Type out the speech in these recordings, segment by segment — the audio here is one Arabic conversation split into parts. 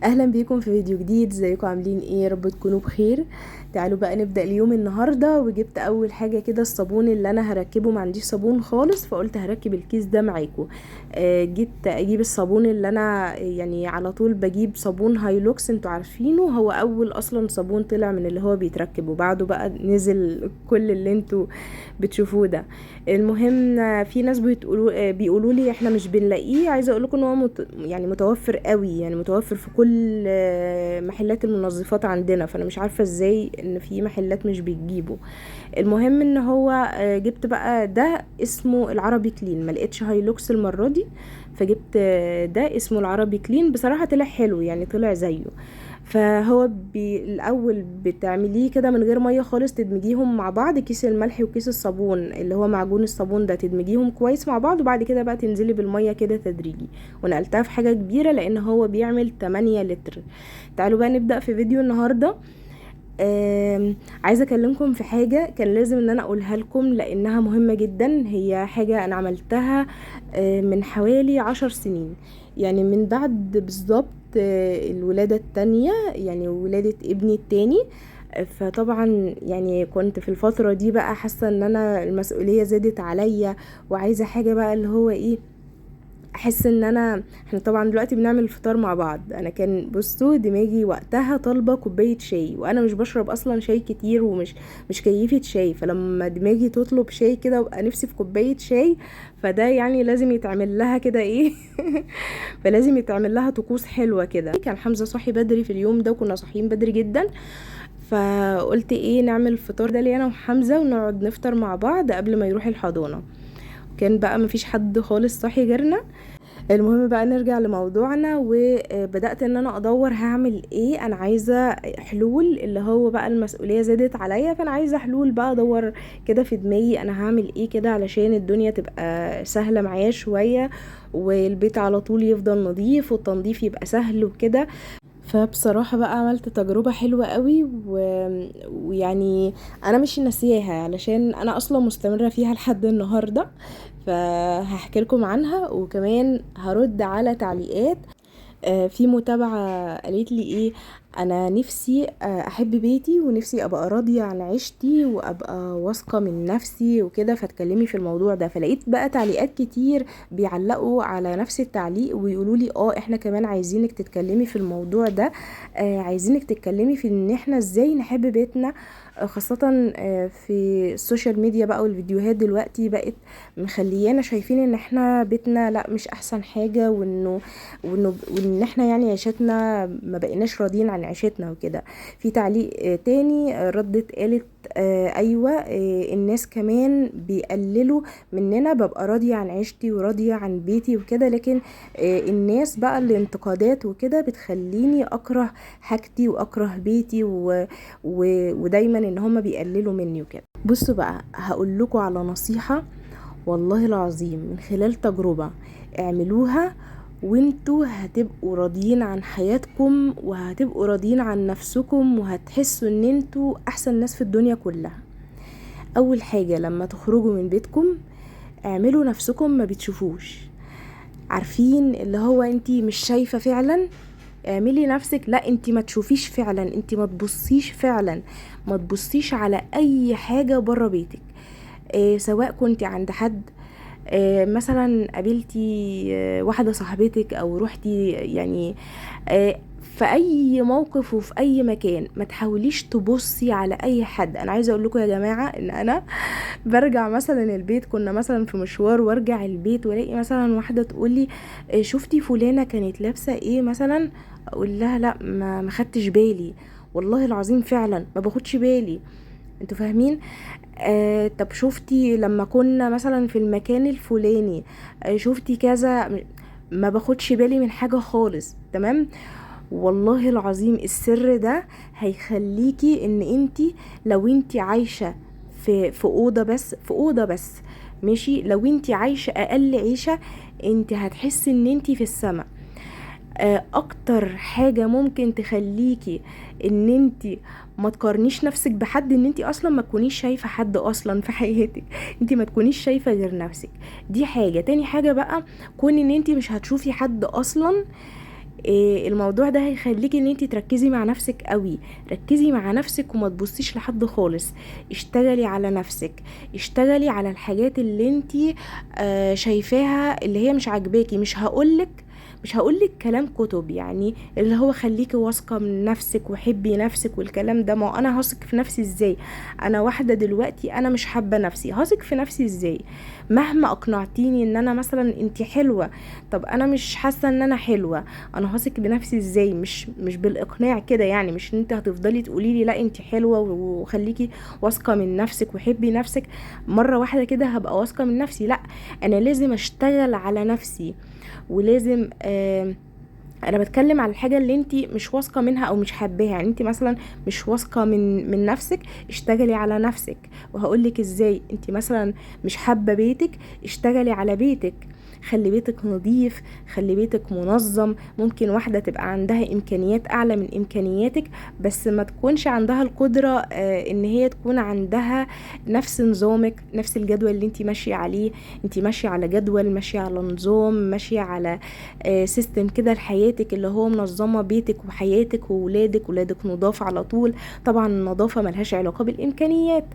اهلا بيكم في فيديو جديد. ازيكم عاملين ايه؟ يا رب تكونوا بخير. تعالوا بقى نبدأ اليوم النهاردة. وجبت اول حاجة كده الصابون اللي انا هركبه، ما عنديش صابون خالص فقلت هركب الكيس ده معاكم. جيت اجيب الصابون اللي انا يعني على طول بجيب صابون هايلوكس، انتوا عارفينه، هو اول اصلا صابون طلع من اللي هو بيتركب، وبعده بقى نزل كل اللي انتوا بتشوفوه ده. المهم في ناس بيقولوا لي احنا مش بنلاقيه. عايزه اقول لكم ان هو يعني متوفر قوي، يعني متوفر في كل محلات المنظفات عندنا، فانا مش عارفه ازاي ان في محلات مش بتجيبه. المهم ان هو جبت بقى ده اسمه العربي كلين، ما لقيتش هايلوكس المره دي، فجبت ده اسمه العربي كلين. بصراحه طلع حلو، يعني طلع زيه. فهو الاول بتعمليه كده من غير ميه خالص، تدمجيهم مع بعض، كيس الملح وكيس الصابون اللي هو معجون الصابون ده، تدمجيهم كويس مع بعض، وبعد كده بقى تنزلي بالميه كده تدريجي. ونقلتها في حاجه كبيره لان هو بيعمل 8 لتر. تعالوا بقى نبدا في فيديو النهارده. عايزه اكلمكم في حاجه كان لازم ان انا اقولها لكم لانها مهمه جدا. هي حاجه انا عملتها من حوالي 10 سنين، يعني من بعد بالظبط الولاده التانية، يعني ولاده ابني التاني. فطبعا يعني كنت في الفتره دي بقى حاسه ان انا المسؤوليه زادت عليا، وعايزه حاجه بقى اللي هو ايه، احس ان احنا طبعا دلوقتي بنعمل الفطار مع بعض. انا كان بصوا دماغي وقتها طالبه كوبايه شاي، وانا مش بشرب اصلا شاي كتير، ومش كيفه شاي، فلما دماغي تطلب شاي كده وابقى نفسي في كوبايه شاي، فده يعني لازم يتعمل لها كده ايه فلازم يتعمل لها طقوس حلوه كده. كان حمزه صاحي بدري في اليوم ده، وكنا صاحيين بدري جدا، فقلت ايه نعمل الفطار ده لي انا وحمزه، ونقعد نفطر مع بعض قبل ما يروح الحضانه. كان بقى مفيش حد خالص صاحي غيرنا. المهم بقى نرجع لموضوعنا، وبدأت ان انا ادور هعمل ايه. انا عايزة حلول، اللي هو بقى المسؤولية زادت عليا، فانا عايزة حلول بقى. ادور كده في دماغي انا هعمل ايه كده علشان الدنيا تبقى سهلة معايا شوية، والبيت على طول يفضل نظيف، والتنظيف يبقى سهل وكده. فبصراحة بقى عملت تجربة حلوة قوي ويعني انا مش ناسياها، علشان انا اصلا مستمرة فيها لحد النهاردة. فهحكي لكم عنها، وكمان هرد على تعليقات. في متابعة قالت لي ايه، انا نفسي احب بيتي، ونفسي ابقى راضية عن عيشتي، وابقى واثقة من نفسي وكده، فتكلمي في الموضوع ده. فلقيت بقى تعليقات كتير بيعلقوا على نفس التعليق، ويقولوا لي احنا كمان عايزينك تتكلمي في الموضوع ده. عايزينك تتكلمي في ان احنا ازاي نحب بيتنا، خاصة في السوشيال ميديا بقى، والفيديوهات دلوقتي بقت مخليانا شايفين ان احنا بيتنا لا مش احسن حاجة، وان احنا يعني عيشتنا ما بقيناش راضيين عن عيشتنا وكده. في تعليق تاني ردت قالت ايوه، الناس كمان بيقللوا مننا، ببقى راضية عن عيشتي وراضية عن بيتي وكده، لكن الناس بقى الانتقادات وكده بتخليني اكره حاجتي واكره بيتي ودايما ان هما بيقللوا مني وكده. بصوا بقى هقول لكم على نصيحة والله العظيم من خلال تجربة، اعملوها وانتوا هتبقوا راضيين عن حياتكم، وهتبقوا راضيين عن نفسكم، وهتحسوا ان انتوا احسن ناس في الدنيا كلها. اول حاجة لما تخرجوا من بيتكم، اعملوا نفسكم ما بتشوفوش. عارفين اللي هو انتي مش شايفة فعلا، اعملي نفسك لا انتي ما تشوفيش فعلا، انتي ما تبصيش فعلا، ما تبصيش على اي حاجة برا بيتك. سواء كنتي عند حد، مثلا قابلتي واحدة صاحبتك، او روحتي يعني في اي موقف وفي اي مكان، ما تحاوليش تبصي على اي حد. انا عايزه اقول لكم يا جماعه ان انا برجع مثلا البيت، كنا مثلا في مشوار وارجع البيت والاقي مثلا واحده تقولي شفتي فلانه كانت لابسه ايه مثلا، اقول لها لا ما خدتش بالي، والله العظيم فعلا ما باخدش بالي. انتوا فاهمين؟ طب شفتي لما كنا مثلا في المكان الفلاني، شفتي كذا، ما باخدش بالي من حاجة خالص. تمام؟ والله العظيم السر ده هيخليكي ان انتي لو انتي عايشة في اوضة بس، في اوضة بس ماشي، لو انتي عايشة اقل عيشة، انتي هتحسي ان انتي في السماء. اكتر حاجة ممكن تخليكي ان انتي ما تقارنيش نفسك بحد، ان انتي اصلا ما تكونيش شايفة حد اصلا في حياتك، انتي ما تكونيش شايفة غير نفسك. دي حاجة. تاني حاجة بقى، كون ان انتي مش هتشوفي حد اصلا، الموضوع ده هيخليكي ان انتي تركزي مع نفسك قوي. ركزي مع نفسك وما تبصيش لحد خالص. اشتغلي على نفسك، اشتغلي على الحاجات اللي انتي شايفاها اللي هي مش عاجباكي. مش هقولك كلام كتب، يعني اللي هو خليكي واثقة من نفسك وحبي نفسك والكلام ده. ما انا هثق في نفسي ازاي؟ انا واحدة دلوقتي انا مش حابة نفسي، هثق في نفسي ازاي؟ مهما اقنعتيني ان انا مثلا انتي حلوة، طب انا مش حاسة ان انا حلوة، انا هثق بنفسي ازاي؟ مش بالاقناع كده، يعني مش انت هتفضلي تقولي لي لا انتي حلوة وخليكي واثقة من نفسك وحبي نفسك مرة واحدة كده هبقى واثقة من نفسي. لا، انا لازم اشتغل على نفسي، ولازم انا بتكلم على الحاجه اللي انت مش واثقه منها او مش حباها. يعني انت مثلا مش واثقه من نفسك، اشتغلي على نفسك. وهقولك ازاي. انت مثلا مش حابه بيتك، اشتغلي على بيتك. خلي بيتك نظيف، خلي بيتك منظم. ممكن واحدة تبقى عندها إمكانيات أعلى من إمكانياتك، بس ما تكونش عندها القدرة إن هي تكون عندها نفس نظامك، نفس الجدول اللي انت ماشية عليه. انت ماشية على جدول، ماشية على نظام، ماشية على سيستم كده لحياتك، اللي هو منظمة بيتك وحياتك وولادك نضاف على طول. طبعا النظافة ملهاش علاقة بالإمكانيات.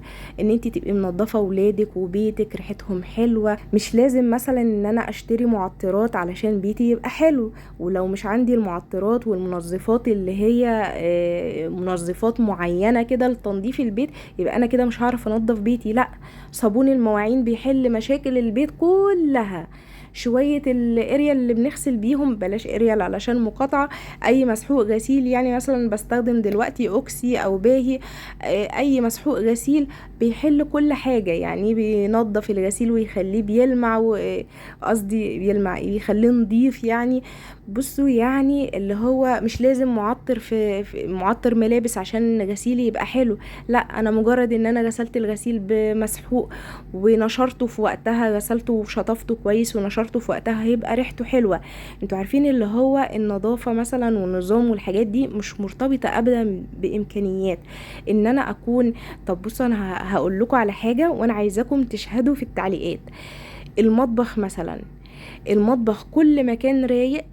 ان انت تبقي منظفة ولادك وبيتك ريحتهم حلوة. مش لازم مثلا ان انا اشتري معطرات علشان بيتي يبقى حلو، ولو مش عندي المعطرات والمنظفات اللي هي منظفات معينة كده لتنظيف البيت، يبقى انا كده مش هعرف انظف بيتي. لا، صابون المواعين بيحل مشاكل البيت كلها. شوية الاريال اللي بنغسل بيهم، بلاش اريال علشان مقاطعة، اي مسحوق غسيل، يعني مثلا بستخدم دلوقتي اوكسي او باهي. اي مسحوق غسيل بيحل كل حاجة، يعني بينظف الغسيل ويخليه بيلمع، قصدي بيلمع يخليه نضيف يعني. بصوا، يعني اللي هو مش لازم معطر في معطر ملابس عشان غسيلي يبقى حلو. لا، انا مجرد ان انا غسلت الغسيل بمسحوق ونشرته في وقتها، غسلته وشطفته كويس ونشرته في وقتها، هيبقى ريحته حلوة. انتوا عارفين اللي هو النظافة مثلا والنظام والحاجات دي مش مرتبطة ابدا بامكانيات ان انا اكون. طب بصوا، انا هقول لكم على حاجة وانا عايزاكم تشهدوا في التعليقات. المطبخ مثلا، المطبخ كل ما كان رايق،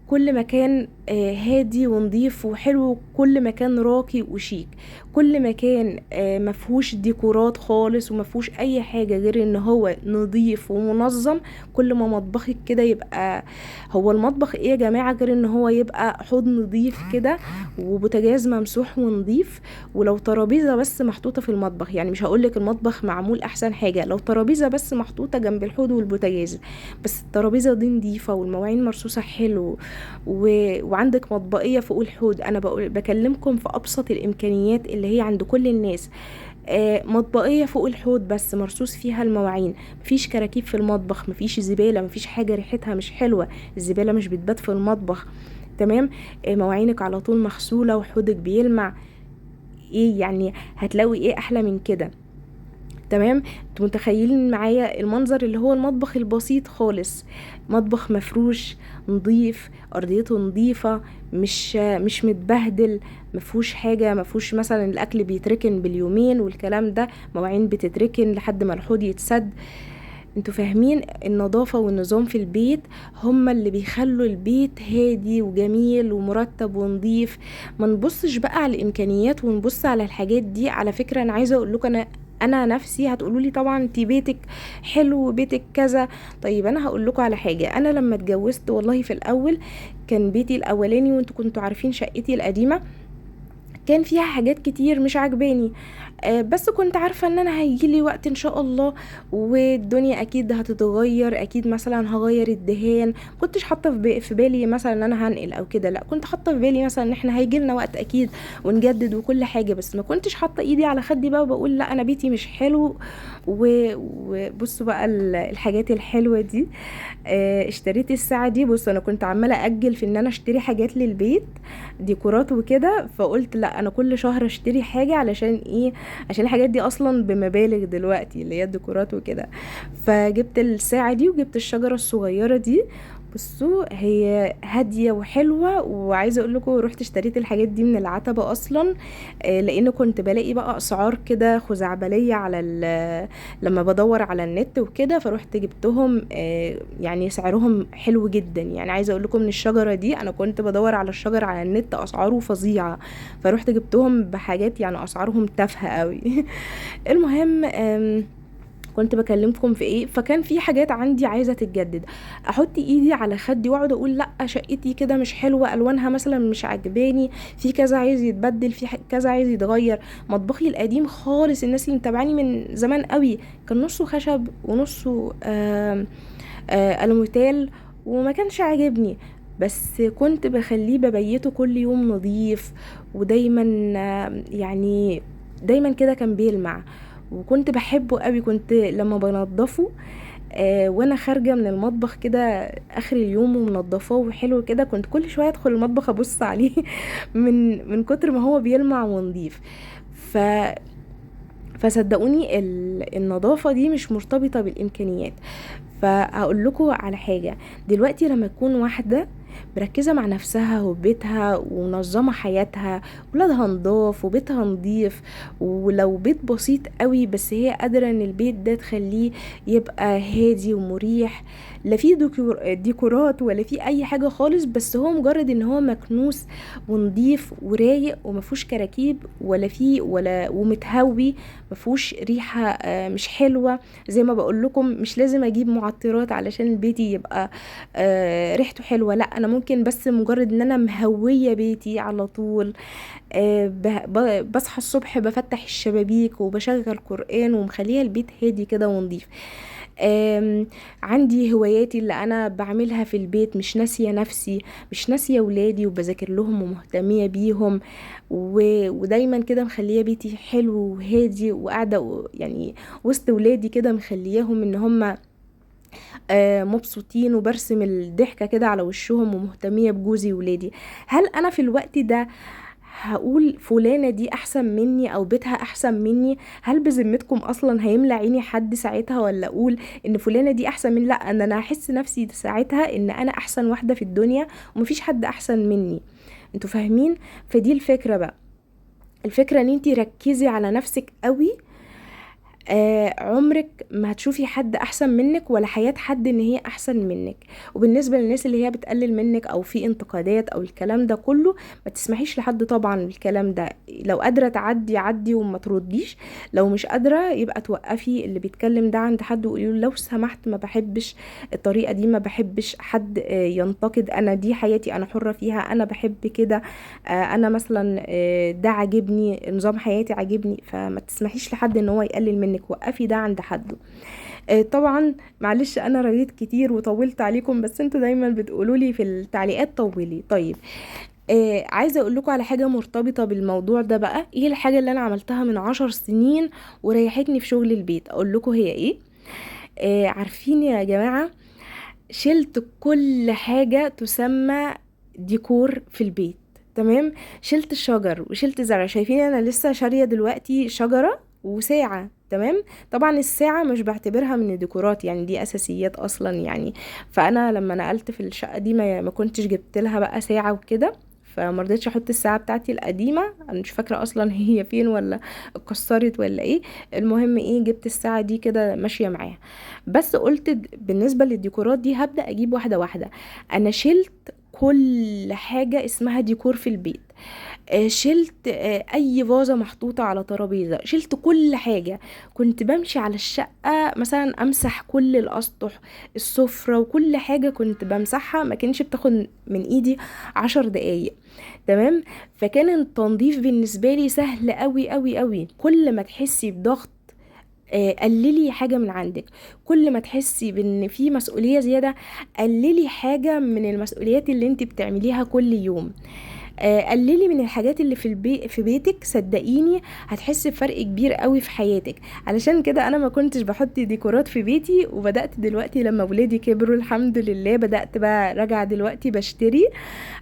كل مكان هادي ونظيف وحلو، كل مكان راقي وشيك، كل مكان مفهوش ديكورات خالص ومفهوش اي حاجة غير ان هو نظيف ومنظم، كل ما مطبخك كده يبقى. هو المطبخ ايه يا جماعة غير ان هو يبقى حوض نظيف كده، وبوتاجاز ممسوح ونظيف، ولو ترابيزة بس محطوطة في المطبخ. يعني مش هقولك المطبخ معمول احسن حاجة، لو ترابيزة بس محطوطة جنب الحوض والبوتاجاز، بس الترابيزة دي نظيفة والمواعين مرصوصة حلو وعندك مطبقية فوق الحوض. انا بكلمكم في ابسط الامكانيات اللي هي عند كل الناس. مطبقية فوق الحوض بس مرصوص فيها المواعين، مفيش كراكيب في المطبخ، مفيش زبالة، مفيش حاجة ريحتها مش حلوة، الزبالة مش بتبات في المطبخ. تمام. مواعينك على طول مغسولة وحوضك بيلمع. ايه يعني؟ هتلاقي ايه احلى من كده؟ تمام. انتوا متخيلين معايا المنظر اللي هو المطبخ البسيط خالص، مطبخ مفروش نظيف، ارضيته نظيفة، مش متبهدل، مفهوش حاجة، مفهوش مثلا الاكل بيتركن باليومين والكلام ده، مواعين بتتركن لحد ما الحوض يتسد. انتوا فاهمين؟ النظافة والنظام في البيت هما اللي بيخلوا البيت هادي وجميل ومرتب ونظيف. ما نبصش بقى على الامكانيات ونبص على الحاجات دي. على فكرة انا عايزة اقول لكم، انا نفسي هتقولوا لي طبعا انتي بيتك حلو وبيتك كذا. طيب انا هقول لكم على حاجة. انا لما اتجوزت والله في الاول كان بيتي الاولاني، وانتوا كنتوا عارفين شقتي القديمة كان فيها حاجات كتير مش عجباني. بس كنت عارفة ان انا هيجيلي وقت ان شاء الله والدنيا اكيد هتتغير، اكيد مثلا هغير الدهان. كنتش حاطة في بالي مثلا ان انا هنقل او كده، لا كنت حاطة في بالي مثلا ان احنا هيجيلنا وقت اكيد ونجدد وكل حاجة، بس ما كنتش حاطة ايدي على خدي بقى وبقول لا انا بيتي مش حلو. وبصوا بقى الحاجات الحلوة دي. اشتريت الساعة دي. بص، انا كنت عمالة اجل في ان انا اشتري حاجات للبيت، ديكورات وكده، فقلت لا انا كل شهر اشتري حاجة. علشان ايه؟ عشان الحاجات دي اصلا بمبالغ دلوقتي اللي هي الديكورات وكده. فجبت الساعة دي وجبت الشجرة الصغيرة دي بصوا هي هاديه وحلوه، وعايزه اقول لكم رحت اشتريت الحاجات دي من العتبه اصلا. لان كنت بلاقي بقى اسعار كده خزعبليه على لما بدور على النت وكده، فروحت جبتهم. يعني سعرهم حلو جدا. يعني عايزه اقول لكم من الشجره دي، انا كنت بدور على الشجر على النت اسعاره فظيعه، فروحت جبتهم بحاجات يعني اسعارهم تافهه قوي. المهم كنت بكلمكم في ايه، فكان في حاجات عندي عايزه تتجدد. احط ايدي على خدي واقعد اقول لا شقتي كده مش حلوه، الوانها مثلا مش عجباني، في كذا عايز يتبدل، في كذا عايز يتغير. مطبخي القديم خالص، الناس اللي متابعاني من زمان قوي، كان نصه خشب ونصه ألوميتال، وما كانش عاجبني. بس كنت بخليه ببيته كل يوم نظيف، ودايما يعني دايما كده كان بيلمع، وكنت بحبه قوي. كنت لما بنضفه وانا خارجه من المطبخ كده اخر اليوم ومنضفاه وحلو كده، كنت كل شويه ادخل المطبخ ابص عليه من كتر ما هو بيلمع ونضيف. ف فصدقوني النظافه دي مش مرتبطه بالامكانيات. فهقول لكم على حاجه، دلوقتي لما تكون واحده مركزة مع نفسها وبيتها ومنظمة حياتها، ولادها نضاف وبيتها نضيف، ولو بيت بسيط قوي بس هي قادرة ان البيت ده تخليه يبقى هادي ومريح، لا فيه ديكورات ولا فيه اي حاجة خالص، بس هو مجرد ان هو مكنوس ونضيف ورايق ومفهوش كراكيب ولا فيه ولا ومتهوي، مفهوش ريحة مش حلوة. زي ما بقول لكم مش لازم اجيب معطرات علشان البيت يبقى ريحته حلوة، لا انا ممكن بس مجرد ان انا مهوية بيتي على طول. بصحى الصبح بفتح الشبابيك وبشغل قرآن ومخليها البيت هادي كده ونضيف. عندي هواياتي اللي انا بعملها في البيت، مش ناسية نفسي، مش ناسية ولادي، وبذاكر لهم ومهتمية بيهم، ودايما كده مخلية بيتي حلو وهادي، وقاعدة يعني وسط ولادي كده مخلياهم ان هم مبسوطين، وبرسم الضحكة كده على وشهم، ومهتمية بجوزي وولادي. هل انا في الوقت ده هقول فلانة دي احسن مني او بيتها احسن مني؟ هل بذمتكم اصلا هيملى عيني حد ساعتها، ولا اقول ان فلانة دي احسن مني؟ لا، انا هحس نفسي ساعتها ان انا احسن واحدة في الدنيا ومفيش حد احسن مني. انتوا فاهمين؟ فدي الفكرة بقى. الفكرة ان انتي ركزي على نفسك قوي. عمرك ما هتشوفي حد احسن منك، ولا حياة حد ان هي احسن منك. وبالنسبة للناس اللي هي بتقلل منك او في انتقادات او الكلام ده كله، ما تسمحيش لحد طبعا الكلام ده. لو قادرة تعدي عدي وما ترديش، لو مش قادرة يبقى توقفي اللي بيتكلم ده عند حد وقولي له لو سمحت ما بحبش الطريقة دي، ما بحبش حد ينتقد، انا دي حياتي انا حرة فيها، انا بحب كده. انا مثلا ده عاجبني، نظام حياتي عاجبني، فما تسمحيش لحد ان هو يقلل منك، وقفي ده عند حده. طبعا معلش انا رغيت كتير وطولت عليكم، بس انتوا دايما بتقولوا لي في التعليقات طولي. طيب عايزه اقول لكم على حاجه مرتبطه بالموضوع ده بقى. ايه الحاجه اللي انا عملتها من 10 سنين وريحتني في شغل البيت؟ اقول لكم هي ايه. عارفين يا جماعه، شلت كل حاجة تسمى ديكور في البيت. تمام، شلت الشجر وشلت زرع. شايفين انا لسه شارية دلوقتي شجرة وساعة. تمام، طبعا الساعة مش بعتبرها من الديكورات، يعني دي اساسيات اصلا يعني. فانا لما نقلت في الشقة دي ما كنتش جبت لها بقى ساعة وكده، فمرضتش احط الساعة بتاعتي القديمة، انا مش فاكرة اصلا هي فين ولا اتكسرت ولا ايه. المهم ايه، جبت الساعة دي كده ماشية معاها. بس قلت بالنسبة للديكورات دي هبدأ اجيب واحدة واحدة. انا شلت كل حاجة اسمها ديكور في البيت. شلت اي فازة محطوطة على ترابيزة، شلت كل حاجة. كنت بمشي على الشقة مثلا امسح كل الاسطح، السفرة، وكل حاجة كنت بمسحها، ما كانش بتاخد من ايدي 10 دقايق. تمام، فكان التنظيف بالنسبة لي سهل قوي قوي قوي. كل ما تحسي بضغط قللي حاجة من عندك، كل ما تحسي بان في مسؤولية زيادة قللي حاجة من المسؤوليات اللي انت بتعمليها كل يوم. قللي من الحاجات اللي في بيتك، صدقيني هتحس بفرق كبير قوي في حياتك. علشان كده انا ما كنتش بحط ديكورات في بيتي، وبدأت دلوقتي لما ولادي كبروا الحمد لله بدأت بقى راجعه دلوقتي بشتري.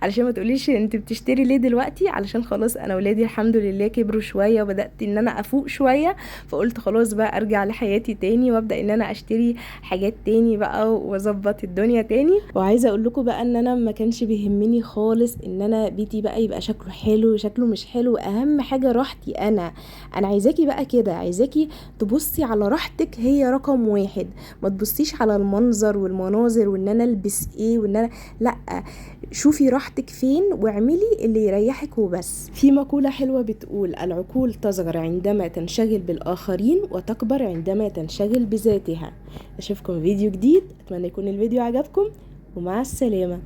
علشان ما تقوليش انت بتشتري ليه دلوقتي، علشان خلاص انا ولادي الحمد لله كبروا شويه وبدأت ان انا افوق شويه، فقلت خلاص بقى ارجع لحياتي تاني وابدأ ان انا اشتري حاجات تاني بقى واظبط الدنيا تاني. وعايزه اقول لكم بقى ان انا ما كانش بيهمني خالص ان انا بيتي بقى يبقى شكله حلو شكله مش حلو، اهم حاجه راحتي انا عايزاكي بقى كده، عايزاكي تبصي على راحتك هي رقم واحد، ما تبصيش على المنظر والمناظر وان انا البس ايه وان انا لا، شوفي راحتك فين واعملي اللي يريحك وبس. في مقولة حلوة بتقول العقول تصغر عندما تنشغل بالآخرين وتكبر عندما تنشغل بذاتها. أشوفكم فيديو جديد، أتمنى يكون الفيديو عجبكم ومع السلامة.